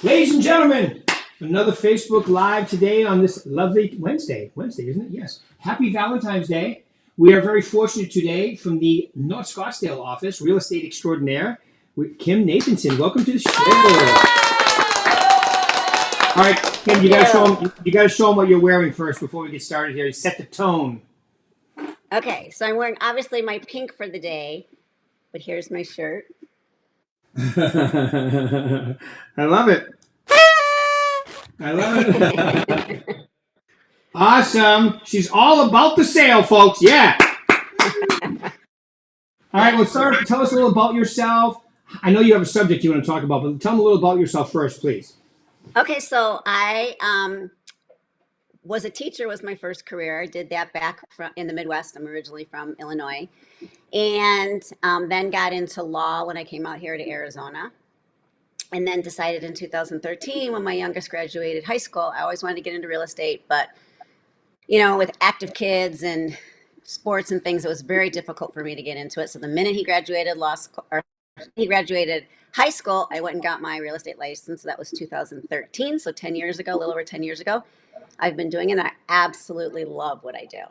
Ladies and gentlemen, another Facebook Live today on this lovely Wednesday. Wednesday, isn't it? Yes. Happy Valentine's Day. We are very fortunate today from the North Scottsdale office, real estate extraordinaire, with Kim Nathanson. Welcome to the show. All right, Kim, you got to show them what you're wearing first before we get started here. Set the tone. Okay, so I'm wearing obviously my pink for the day, but here's my shirt. I love it. I love it. Awesome. She's all about the sale, folks. Yeah. All right, well, start. Tell us a little about yourself. I know you have a subject you want to talk about, but tell them a little about yourself first, please. Okay, so I was a teacher was my first career. I did that back in the Midwest. I'm originally from Illinois, and then got into law when I came out here to Arizona. And then decided in 2013 when my youngest graduated high school, I always wanted to get into real estate, but with active kids and sports and things, it was very difficult for me to get into it. So the minute he graduated law school, or he graduated high school, I went and got my real estate license. That was 2013, so 10 years ago, a little over 10 years ago. I've been doing it, and I absolutely love what I do.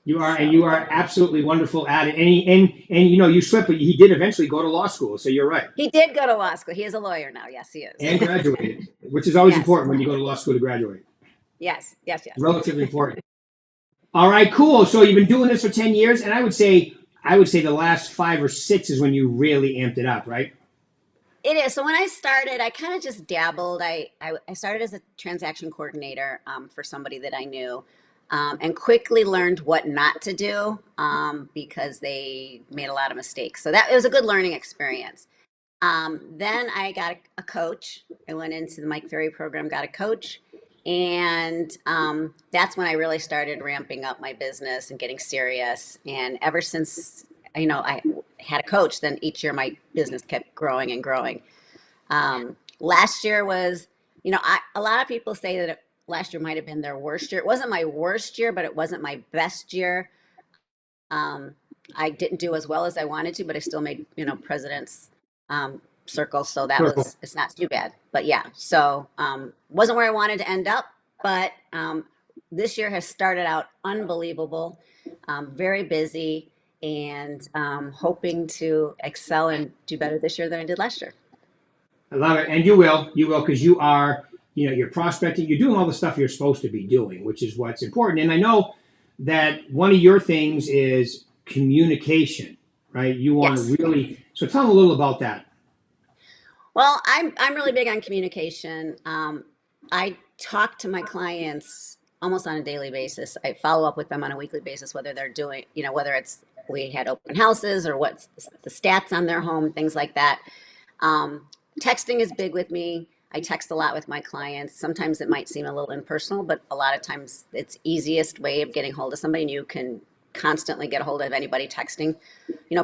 You are absolutely wonderful at it. And you sweat, but he did eventually go to law school, so you're right. He did go to law school. He is a lawyer now. Yes, he is. And graduated, which is always Yes. important when you go to law school to graduate. Yes. Relatively important. All right, cool. So you've been doing this for 10 years, and I would say the last 5 or 6 is when you really amped it up, right? It is. So when I started, I kind of just dabbled. I started as a transaction coordinator for somebody that I knew, and quickly learned what not to do because they made a lot of mistakes. So it was a good learning experience. Then I got a coach. I went into the Mike Ferry program, got a coach, and that's when I really started ramping up my business and getting serious. And ever since I had a coach, then each year my business kept growing and growing. Last year was, a lot of people say that last year might have been their worst year. It wasn't my worst year, but it wasn't my best year. I didn't do as well as I wanted to, but I still made, president's circle. So it's not too bad. But yeah, so wasn't where I wanted to end up, but this year has started out unbelievable, very busy, and hoping to excel and do better this year than I did last year. I love it, and you will, because you are, you're prospecting, you're doing all the stuff you're supposed to be doing, which is what's important. And I know that one of your things is communication, right? You want Yes. to really, so tell them a little about that. Well, I'm really big on communication. I talk to my clients almost on a daily basis. I follow up with them on a weekly basis, whether they're doing, whether it's we had open houses or what's the stats on their home, things like that. Texting is big with me. I text a lot with my clients. Sometimes it might seem a little impersonal, but a lot of times it's easiest way of getting hold of somebody, and you can constantly get a hold of anybody texting.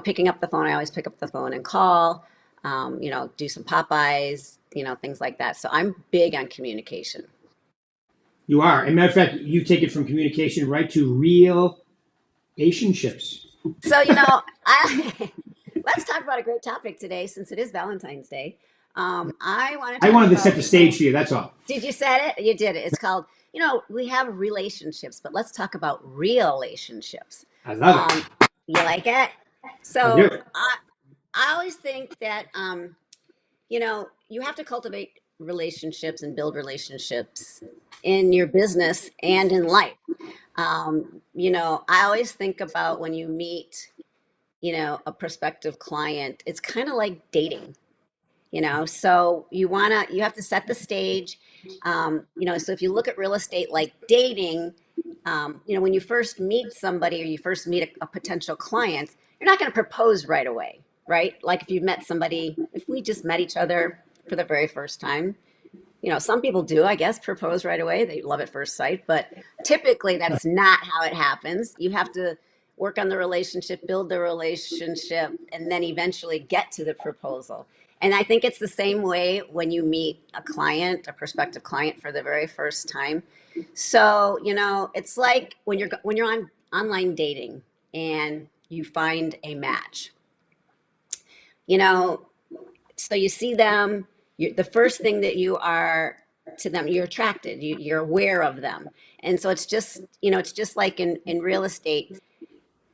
Picking up the phone, I always pick up the phone and call, do some Popeyes, things like that. So I'm big on communication. You are. As a matter of fact, you take it from communication right to real relationships. So, let's talk about a great topic today since it is Valentine's Day. I wanted to set the stage for you. That's all. Did you set it? You did it. It's called, we have relationships, but let's talk about real relationships. I love it. You like it? So I always think that, you have to cultivate relationships and build relationships in your business and in life. I always think about when you meet, a prospective client, it's kind of like dating. So you have to set the stage. So if you look at real estate like dating, when you first meet somebody or you first meet a potential client, you're not going to propose right away, right? Like if if we just met each other for the very first time, some people do, I guess, propose right away. They love at first sight, but typically that's not how it happens. You have to work on the relationship, build the relationship, and then eventually get to the proposal. And I think it's the same way when you meet a prospective client for the very first time. So, it's like when you're on online dating and you find a match. So you see them, the first thing that you are to them, you're attracted, you're aware of them. And so it's just, it's just like in real estate,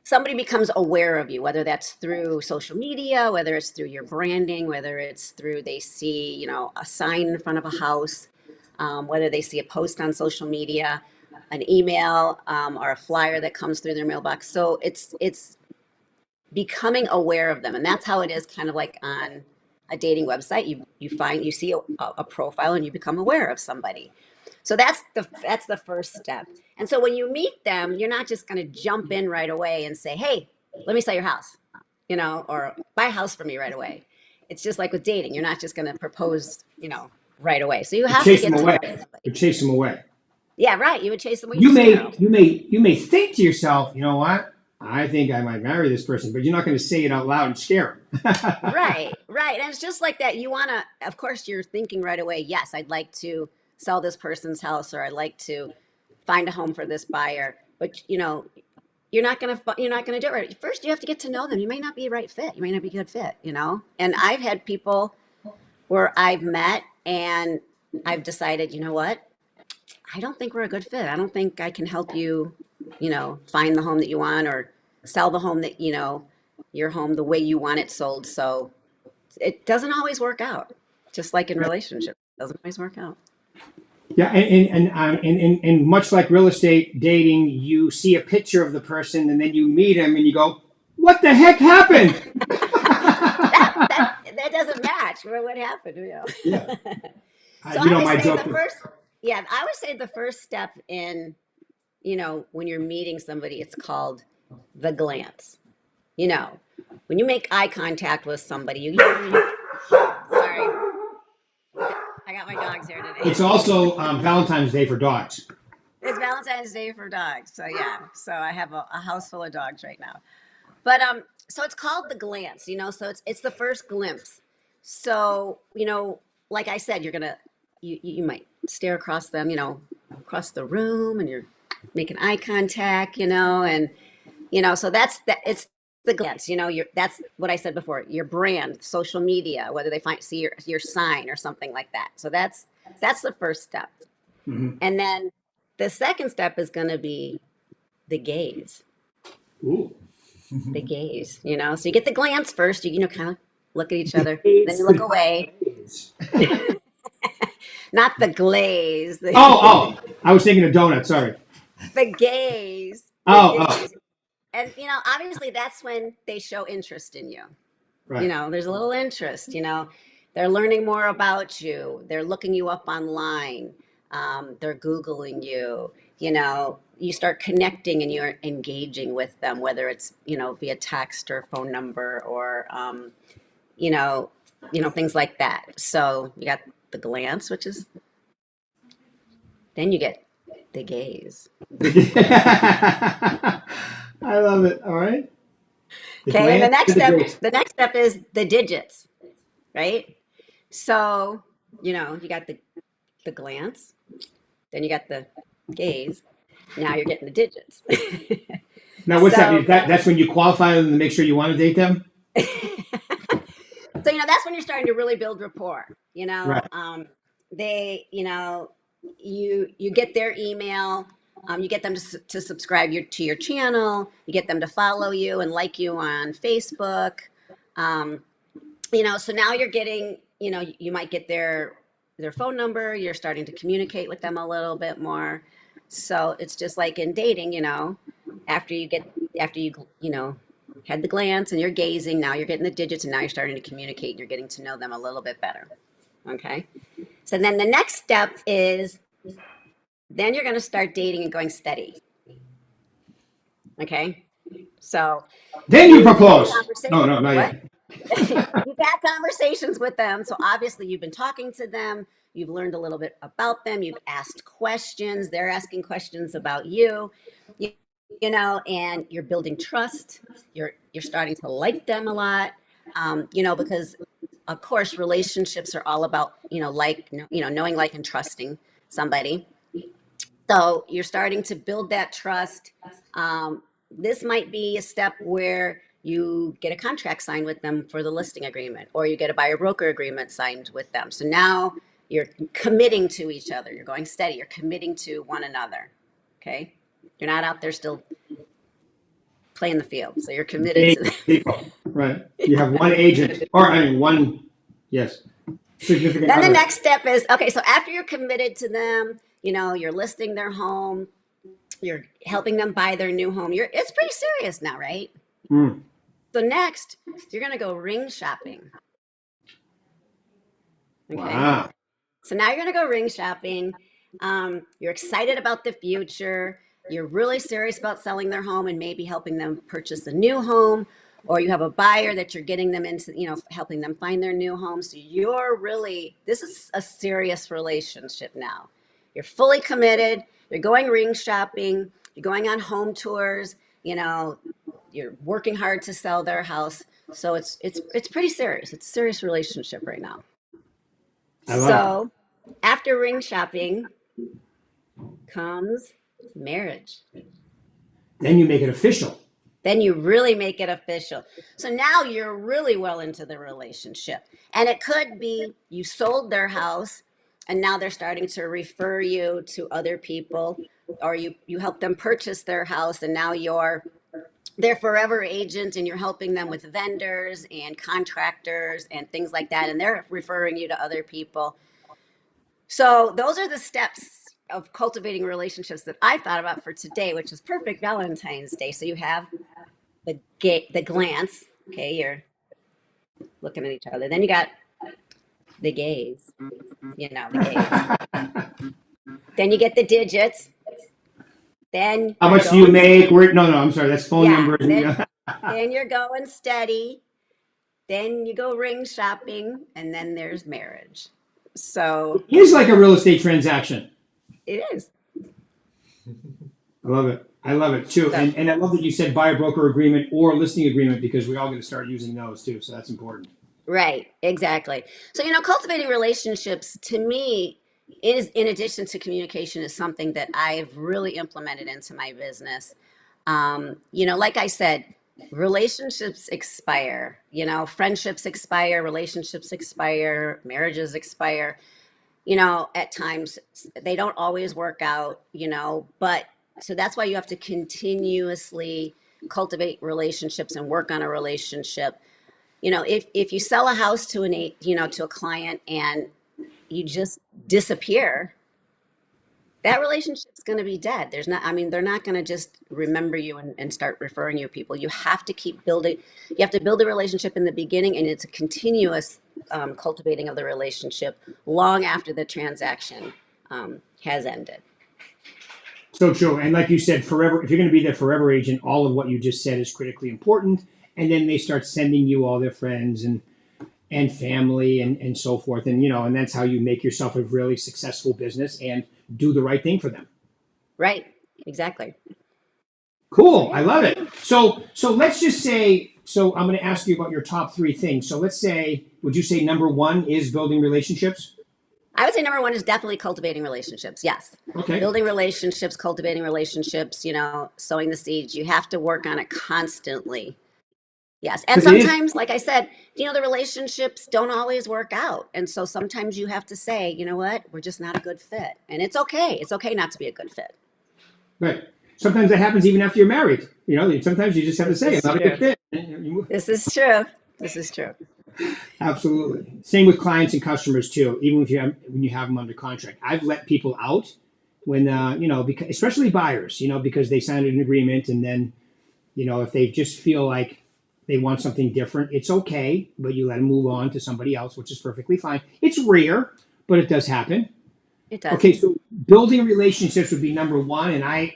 somebody becomes aware of you, whether that's through social media, whether it's through your branding, whether it's through they see, a sign in front of a house, whether they see a post on social media, an email, or a flyer that comes through their mailbox. So it's becoming aware of them, and that's how it is, kind of like on a dating website. You see a profile and you become aware of somebody. So that's the first step. And so when you meet them, you're not just going to jump in right away and say, "Hey, let me sell your house," or "Buy a house for me right away." It's just like with dating. You're not just going to propose, right away. So you You have to chase them get to away. know somebody. You chase them away. Yeah, right. You would chase them. You You scare may them. you may think to yourself, you know what? I think I might marry this person, but you're not going to say it out loud and scare them. Right, right. And it's just like that. You want to, of course, you're thinking right away, yes, I'd like to sell this person's house, or I'd like to find a home for this buyer. But, you're not going to do it right. First, you have to get to know them. You may not be a right fit. You may not be a good fit. And I've had people where I've met and I've decided, you know what? I don't think we're a good fit. I don't think I can help you, find the home that you want, or sell the home that, your home the way you want it sold. So it doesn't always work out. Just like in relationships, it doesn't always work out. Yeah, and much like real estate dating, you see a picture of the person and then you meet him and you go, "What the heck happened?" That doesn't match. What happened? Yeah, So you I know would my say joke. the first, yeah, I would say the first step in, when you're meeting somebody, it's called the glance. You know, when you make eye contact with somebody, sorry, I got my dogs here It's today. also Valentine's Day for dogs. It's Valentine's Day for dogs. So yeah, so I have a house full of dogs right now. But so it's called the glance, so it's the first glimpse. So, like I said, you might stare across them, across the room, and you're making eye contact, and so it's the glance, that's what I said before, your brand, social media, whether they see your sign or something like that. So that's the first step. Hmm. And then the second step is going to be the gaze. Ooh. The gaze, so you get the glance first, you kind of look at each The other, then you gaze. look away. Not the glaze, Oh, I was thinking of donuts. Sorry. the gaze, the Oh, gaze. And obviously that's when they show interest in you. right. There's a little interest, they're learning more about you, they're looking you up online, they're Googling you, you start connecting and you're engaging with them, whether it's, via text or phone number, or, you know, things like that. So you got the glance, which is, then you get the gaze. I love it. All right. The Okay. And the glance next to the step, gaze. the next step is the digits, right? So, you got the glance, then you got the gaze. Now you're getting the digits. Now, what's that? So, That's when you qualify them to make sure you want to date them. so that's when you're starting to really build rapport. Right. They, you get their email. You get them to subscribe to your channel. You get them to follow you and like you on Facebook. Um, so now you're getting, you might get their phone number. You're starting to communicate with them a little bit more. So it's just like in dating, after you get after you had the glance and you're gazing, now you're getting the digits, and now you're starting to communicate and you're getting to know them a little bit better. Okay. So then the next step is, then you're going to start dating and going steady. Okay. So Then you you've had propose. No, conversation. no, not What? yet. You've had conversations with them. So obviously you've been talking to them. You've learned a little bit about them. You've asked questions. They're asking questions about you. You, and you're building trust. You're starting to like them a lot. Because of course relationships are all about, knowing, like, and trusting somebody. So you're starting to build that trust. This might be a step where you get a contract signed with them for the listing agreement, or you get a buyer broker agreement signed with them. So now you're committing to each other. You're going steady. You're committing to one another. Okay. You're not out there still playing the field. So you're committed Dating to them. people, right? You have one agent, or I mean, one, yes, significant Then the other. next step is, okay, so after you're committed to them, you're listing their home, you're helping them buy their new home. It's pretty serious now, right? Mm. So next, you're going to go ring shopping. Okay. Wow. So now you're going to go ring shopping. You're excited about the future. You're really serious about selling their home and maybe helping them purchase a new home, or you have a buyer that you're getting them into, helping them find their new home. So this is a serious relationship now. You're fully committed. You're going ring shopping. You're going on home tours. You're working hard to sell their house. So it's pretty serious. It's a serious relationship right now. I love it. So after ring shopping comes marriage. Then you make it official. Then you really make it official. So now you're really well into the relationship. And it could be you sold their house and now they're starting to refer you to other people, or you help them purchase their house and now you're their forever agent and you're helping them with vendors and contractors and things like that. And they're referring you to other people. So those are the steps of cultivating relationships that I thought about for today, which is perfect Valentine's Day. So you have the glance. Okay, you're looking at each other. Then you got the gaze. The gaze. Then you get the digits. Then How much do you make? No, I'm sorry. That's phone numbers. Then you're going steady. Then you go ring shopping, and then there's marriage. So it is like a real estate transaction. it is. I love it. I love it too. So, and I love that you said buyer broker agreement or listing agreement, because we're all going to start using those too. So that's important. right, exactly. So, cultivating relationships to me is, in addition to communication, is something that I've really implemented into my business. Like I said, relationships expire, friendships expire, relationships expire, marriages expire. At times they don't always work out, but so that's why you have to continuously cultivate relationships and work on a relationship. If you sell a house to to a client and you just disappear, that relationship's going to be dead. They're not going to just remember you and start referring you people. You have to keep building. You have to build a relationship in the beginning, and it's a continuous cultivating of the relationship long after the transaction has ended. So true. And like you said, forever, if you're going to be their forever agent, all of what you just said is critically important. And then they start sending you all their friends and family and so forth. And, and that's how you make yourself a really successful business and do the right thing for them. Right. Exactly. Cool. I love it. So let's just say, so I'm going to ask you about your top 3 things. So let's say, would you say number 1 is building relationships? I would say number 1 is definitely cultivating relationships. Yes. Okay. Building relationships, cultivating relationships, sowing the seeds. You have to work on it constantly. Yes. And sometimes, like I said, the relationships don't always work out. And so sometimes you have to say, you know what, we're just not a good fit. And it's okay. It's okay not to be a good fit. Right. Sometimes that happens even after you're married. Sometimes you just have to say it's not a good fit. This is true. This is true. Absolutely. Same with clients and customers too. Even when you have them under contract, I've let people out when because, especially buyers, because they signed an agreement, and then if they just feel like they want something different, it's okay, but you let them move on to somebody else, which is perfectly fine. It's rare, but it does happen. It does. Okay, so building relationships would be number 1, and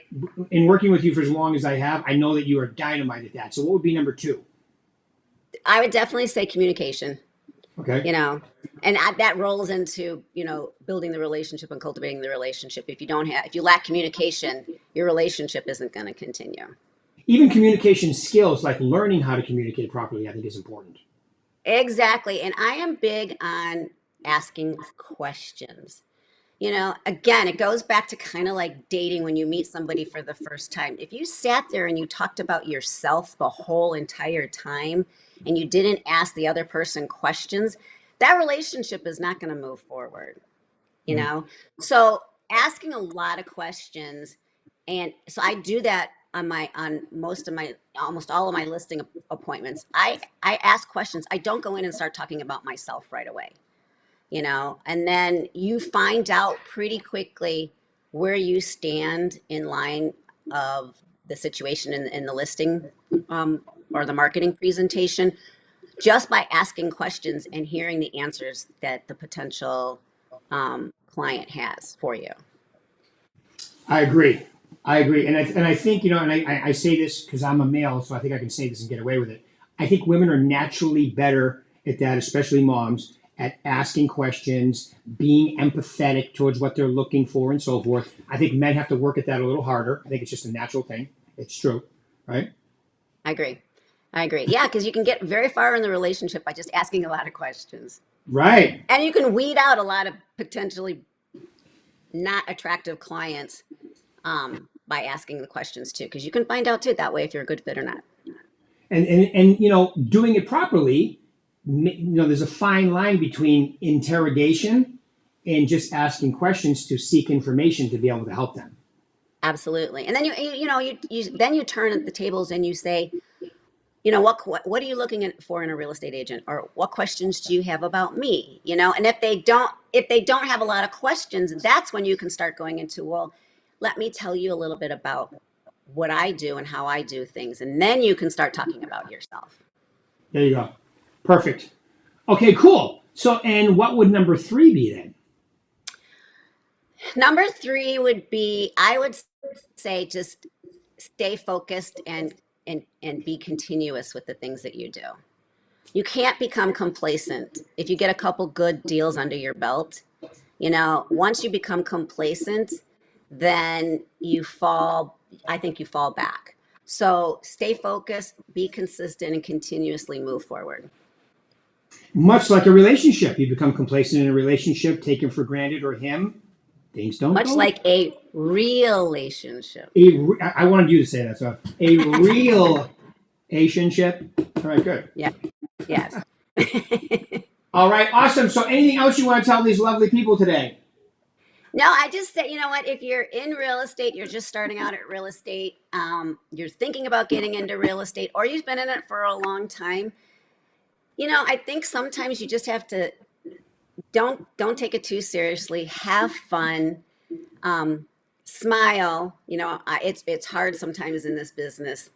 in working with you for as long as I have, I know that you are dynamite at that. So what would be number 2? I would definitely say communication. Okay. And that rolls into, building the relationship and cultivating the relationship. If you lack communication, your relationship isn't going to continue. Even communication skills, like learning how to communicate properly, I think is important. Exactly. And I am big on asking questions. Again, it goes back to kind of like dating when you meet somebody for the first time. If you sat there and you talked about yourself the whole entire time and you didn't ask the other person questions, that relationship is not going to move forward, you Right. know? So asking a lot of questions. And so I do that on most of my, almost all of my listing appointments. I ask questions. I don't go in and start talking about myself right away, and then you find out pretty quickly where you stand in line of the situation in the listing, um, or the marketing presentation, just by asking questions and hearing the answers that the potential client has for you. I agree. I agree, and I think and I say this because I'm a male, so I think I can say this and get away with it. I think women are naturally better at that, especially moms, at asking questions, being empathetic towards what they're looking for, and so forth. I think men have to work at that a little harder. I think it's just a natural thing. It's true, right? I agree. I agree. Yeah, because you can get very far in the relationship by just asking a lot of questions. Right. And you can weed out a lot of potentially not attractive clients, by asking the questions too, because you can find out too that way if you're a good fit or not. And doing it properly. There's a fine line between interrogation and just asking questions to seek information to be able to help them. Absolutely. And then you turn at the tables and you say, what are you looking for in a real estate agent, or what questions do you have about me? And if they don't have a lot of questions, that's when you can start going into, well, let me tell you a little bit about what I do and how I do things, and then you can start talking about yourself. There you go. Perfect. Okay, cool. So, and what would number 3 be then? Number 3 would be, I would say, just stay focused and be continuous with the things that you do. You can't become complacent. If you get a couple good deals under your belt, once you become complacent, then I think you fall back. So stay focused, be consistent, and continuously move forward. Much like a relationship, you become complacent in a relationship, taken for granted, or him, things don't Much go. like a relationship. I wanted you to say that. So, a real relationship. All right, good. Yeah. Yes. All right, awesome. So, anything else you want to tell these lovely people today? No, I just said, you know what, if you're in real estate, you're just starting out at real estate, you're thinking about getting into real estate, or you've been in it for a long time, I think sometimes you just have to, don't take it too seriously, have fun, um, smile. It's hard sometimes in this business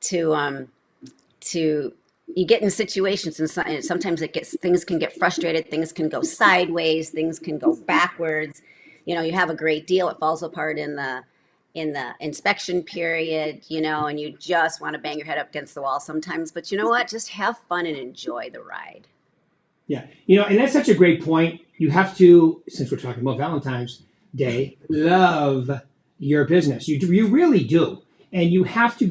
to, to, you get in situations, and sometimes things can get frustrated, things can go sideways, things can go backwards. You have a great deal, it falls apart in the inspection period, and you just want to bang your head up against the wall sometimes. But you know what? Just have fun and enjoy the ride. Yeah, and that's such a great point. You have to, since we're talking about Valentine's Day, love your business. You really do, and you have to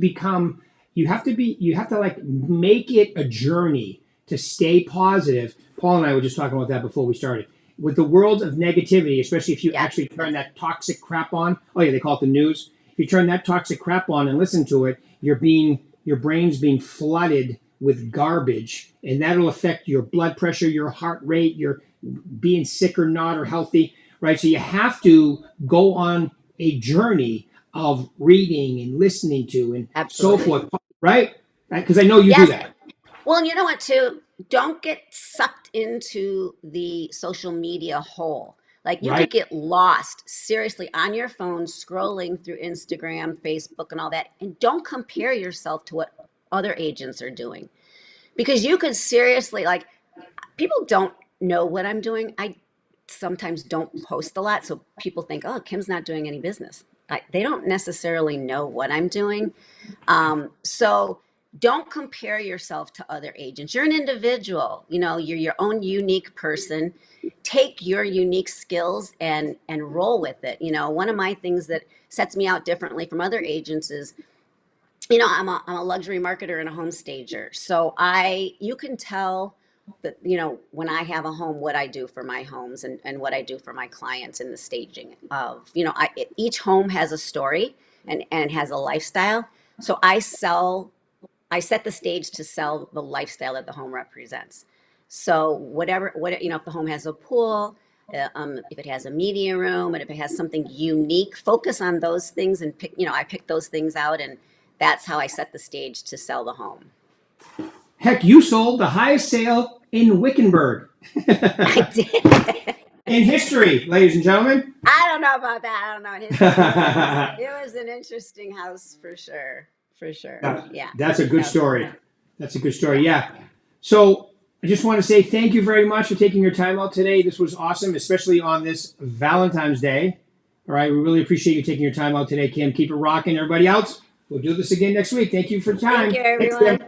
like make it a journey to stay positive. Paul and I were just talking about that before we started. With the world of negativity, especially if you Yeah. actually turn that toxic crap on. Oh yeah, they call it the news. If you turn that toxic crap on and listen to it, your brain's being flooded with garbage, and that'll affect your blood pressure, your heart rate, your being sick or not or healthy, right? So you have to go on a journey of reading and listening to and so Absolutely. forth, right? Because I know you do Yes. that. Well, and you know what, too? Don't get sucked into the social media hole. Like, you Right. could get lost seriously on your phone scrolling through Instagram, Facebook, and all that. And don't compare yourself to what other agents are doing, because you could seriously, like, people don't know what I'm doing. I sometimes don't post a lot, so people think, oh, Kim's not doing any business. They don't necessarily know what I'm doing. So don't compare yourself to other agents. You're an individual. You're your own unique person. Take your unique skills and roll with it. One of my things that sets me out differently from other agents is, I'm a luxury marketer and a home stager. So you can tell when I have a home, what I do for my homes and what I do for my clients in the staging of, each home has a story and has a lifestyle. So I set the stage to sell the lifestyle that the home represents. So if the home has a pool, if it has a media room, and if it has something unique, focus on those things and I pick those things out, and that's how I set the stage to sell the home. Heck, you sold the highest sale in Wickenburg. I did. In history, ladies and gentlemen. I don't know about that. I don't know. It was an interesting house for sure. For sure. Yeah. That's a good story. That's a good story. Yeah. So I just want to say thank you very much for taking your time out today. This was awesome, especially on this Valentine's Day. All right. We really appreciate you taking your time out today, Kim. Keep it rocking. Everybody else, we'll do this again next week. Thank you for your time. Thank you, everyone.